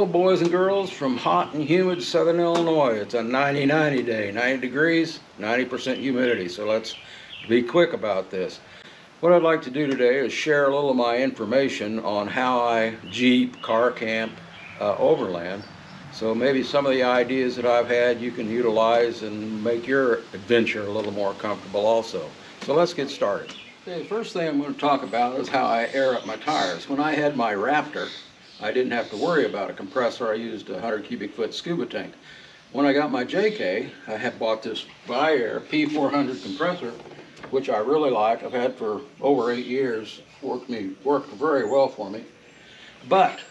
Hello boys and girls from hot and humid southern Illinois. It's a 90-90 day, 90 degrees, 90% humidity, so let's be quick about this. What I'd like to do today is share a little of my information on how I Jeep, car camp, overland. So maybe some of the ideas that I've had you can utilize and make your adventure a little more comfortable also. So let's get started. Okay, the first thing I'm going to talk about is how I air up my tires. When I had my Raptor, I didn't have to worry about a compressor. I used a 100 cubic foot scuba tank. When I got my JK, I had bought this Viair P400 compressor, which I really like. I've had for over 8 years. Worked very well for me. But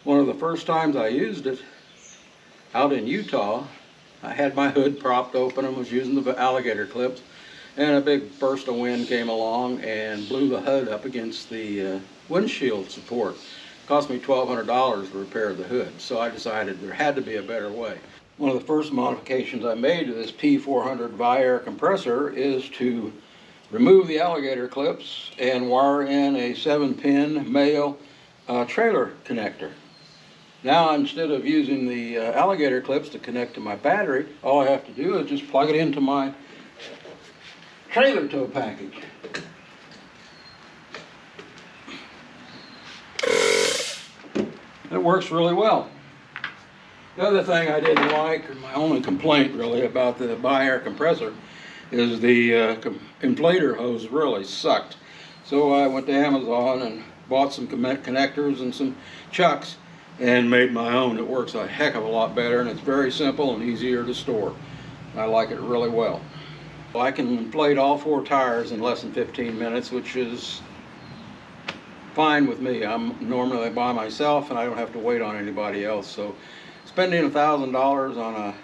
one of the first times I used it out in Utah, I had my hood propped open and was using the alligator clips, and a big burst of wind came along and blew the hood up against the windshield support. Cost me $1,200 to repair the hood, so I decided there had to be a better way. One of the first modifications I made to this P400 Viair compressor is to remove the alligator clips and wire in a 7-pin male trailer connector. Now, instead of using the alligator clips to connect to my battery, all I have to do is just plug it into my trailer tow package. It works really well. The other thing I didn't like, or my only complaint really about the Viair compressor, is the inflator hose really sucked. So I went to Amazon and bought some connectors and some chucks and made my own. It works a heck of a lot better, and it's very simple and easier to store. I like it really well. I can inflate all 4 tires in less than 15 minutes, which is fine with me. I'm normally by myself and I don't have to wait on anybody else. So spending $1,000 on a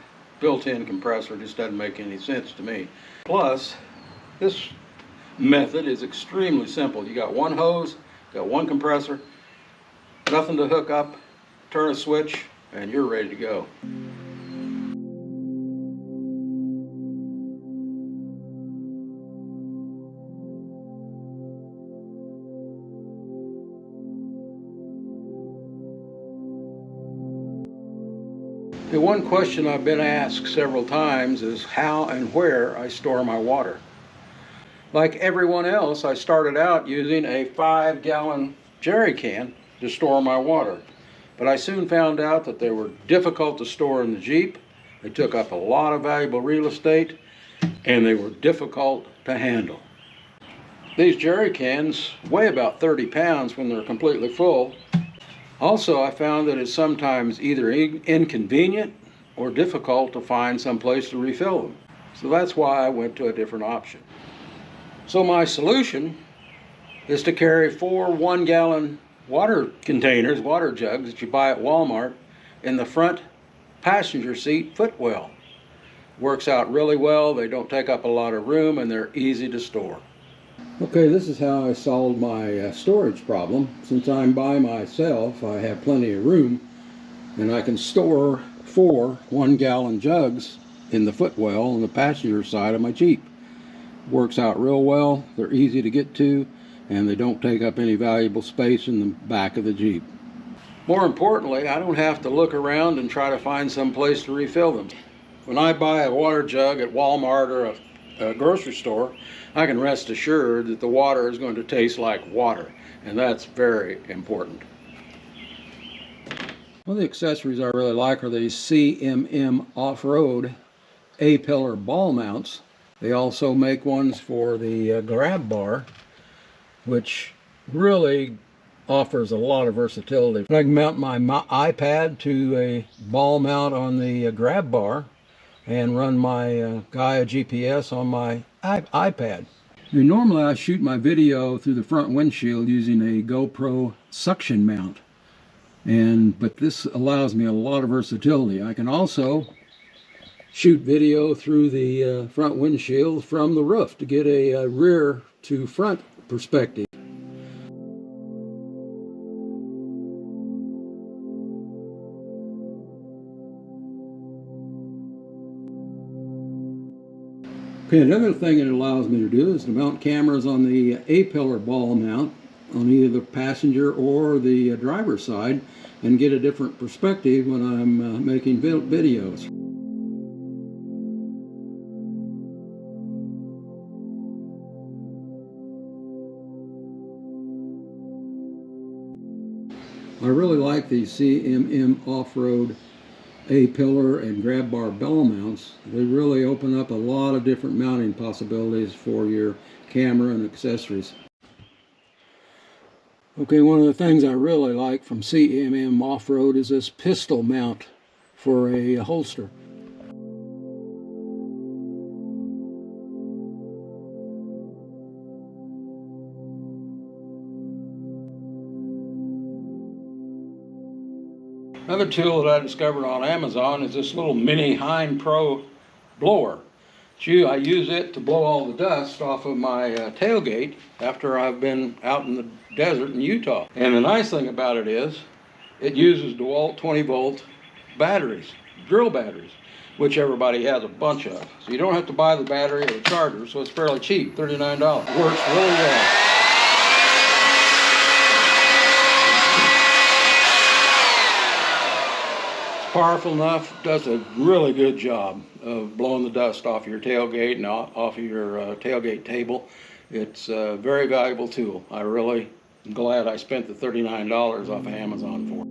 built-in compressor just doesn't make any sense to me. Plus, this method is extremely simple. You got one hose, got one compressor, nothing to hook up, turn a switch, and you're ready to go. The one question I've been asked several times is how and where I store my water. Like everyone else, I started out using a 5-gallon jerry can to store my water. But I soon found out that they were difficult to store in the Jeep. They took up a lot of valuable real estate, and they were difficult to handle. These jerry cans weigh about 30 pounds when they're completely full. Also, I found that it's sometimes either inconvenient or difficult to find some place to refill them. So that's why I went to a different option. So my solution is to carry 4 1-gallon water containers, water jugs that you buy at Walmart, in the front passenger seat footwell. Works out really well. They don't take up a lot of room and they're easy to store. Okay, this is how I solved my storage problem. Since I'm by myself, I have plenty of room, and I can store 4 1-gallon jugs in the footwell on the passenger side of my Jeep. Works out real well. They're easy to get to, and they don't take up any valuable space in the back of the Jeep. More importantly, I don't have to look around and try to find some place to refill them. When I buy a water jug at Walmart or a grocery store, I can rest assured that the water is going to taste like water, and that's very important. One of the accessories I really like are these CMM off-road A-pillar ball mounts. They also make ones for the grab bar, which really offers a lot of versatility. I can mount my iPad to a ball mount on the grab bar and run my Gaia GPS on my iPad. Normally I shoot my video through the front windshield using a GoPro suction mount, but this allows me a lot of versatility. I can also shoot video through the front windshield from the roof to get a rear to front perspective. Okay, another thing it allows me to do is to mount cameras on the A-pillar ball mount on either the passenger or the driver's side and get a different perspective when I'm making videos. I really like these CMM off-road A-pillar and grab bar bell mounts. They really open up a lot of different mounting possibilities for your camera and accessories. Okay, one of the things I really like from CMM off-road is this pistol mount for a holster. Another tool that I discovered on Amazon is this little mini Hein Pro blower. I use it to blow all the dust off of my tailgate after I've been out in the desert in Utah. And the nice thing about it is it uses DeWalt 20-volt batteries, drill batteries, which everybody has a bunch of. So you don't have to buy the battery or the charger, so it's fairly cheap, $39. It works really well. Powerful enough, does a really good job of blowing the dust off your tailgate and off of your tailgate table. It's a very valuable tool. I really am glad I spent the $39 off of Amazon for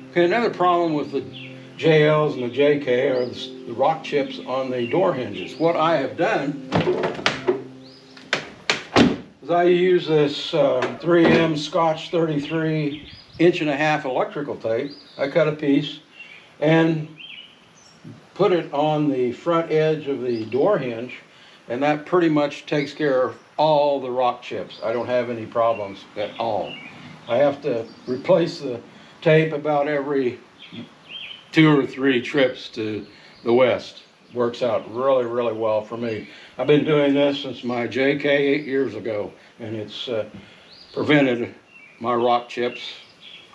it. Okay, another problem with the JLs and the JK are the rock chips on the door hinges. What I have done is I use this 3M Scotch 33 1.5" electrical tape. I cut a piece and put it on the front edge of the door hinge, and that pretty much takes care of all the rock chips. I don't have any problems at all. I have to replace the tape about every 2 or 3 trips to the west. Works out really, really well for me. I've been doing this since my JK 8 years ago, and it's prevented my rock chips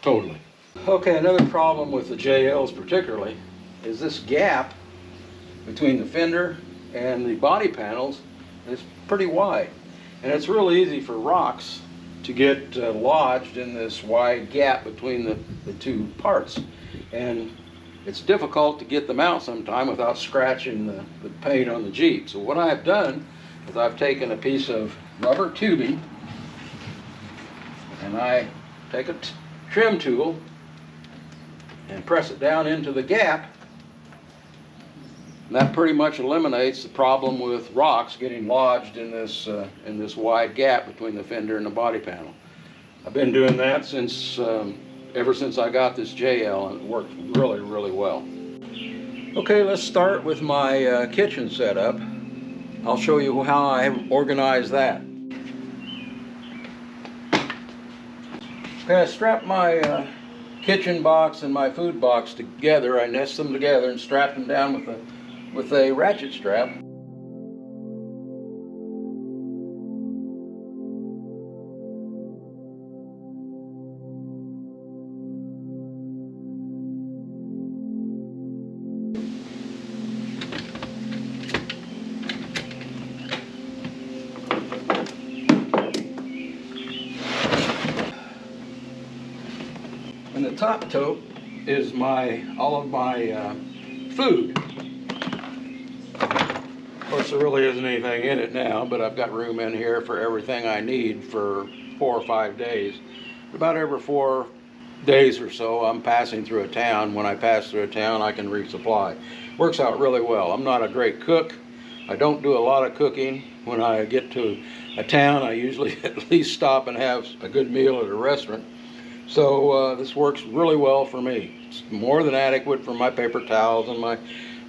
totally. Okay, another problem with the JLs particularly is this gap between the fender and the body panels is pretty wide. And it's real easy for rocks to get lodged in this wide gap between the two parts. And it's difficult to get them out sometime without scratching the paint on the Jeep. So what I've done is I've taken a piece of rubber tubing and I take a trim tool and press it down into the gap. And that pretty much eliminates the problem with rocks getting lodged in this wide gap between the fender and the body panel. I've been doing that since ever since I got this JL, and it works really, really well. Okay, let's start with my kitchen setup. I'll show you how I organize that. Okay, I strap my kitchen box and my food box together. I nest them together and strap them down with a ratchet strap. And the top tote is all of my food. Of course, there really isn't anything in it now, but I've got room in here for everything I need for 4 or 5 days. About every 4 days or so, I'm passing through a town. When I pass through a town, I can resupply. Works out really well. I'm not a great cook. I don't do a lot of cooking. When I get to a town, I usually at least stop and have a good meal at a restaurant. So this works really well for me. It's more than adequate for my paper towels and my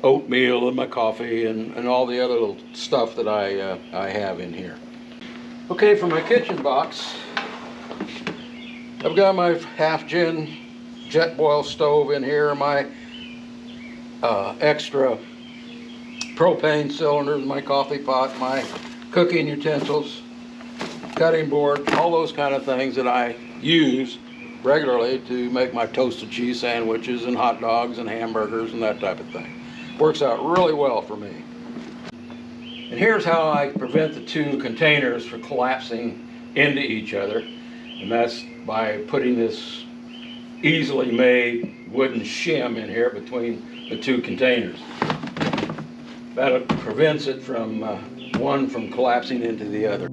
oatmeal and my coffee and all the other little stuff that I have in here. Okay, for my kitchen box, I've got my half-gen jet boil stove in here, my extra propane cylinders, my coffee pot, my cooking utensils, cutting board, all those kind of things that I use regularly to make my toasted cheese sandwiches and hot dogs and hamburgers and that type of thing. Works out really well for me. And here's how I prevent the two containers from collapsing into each other, and that's by putting this easily made wooden shim in here between the two containers. That prevents it from one from collapsing into the other.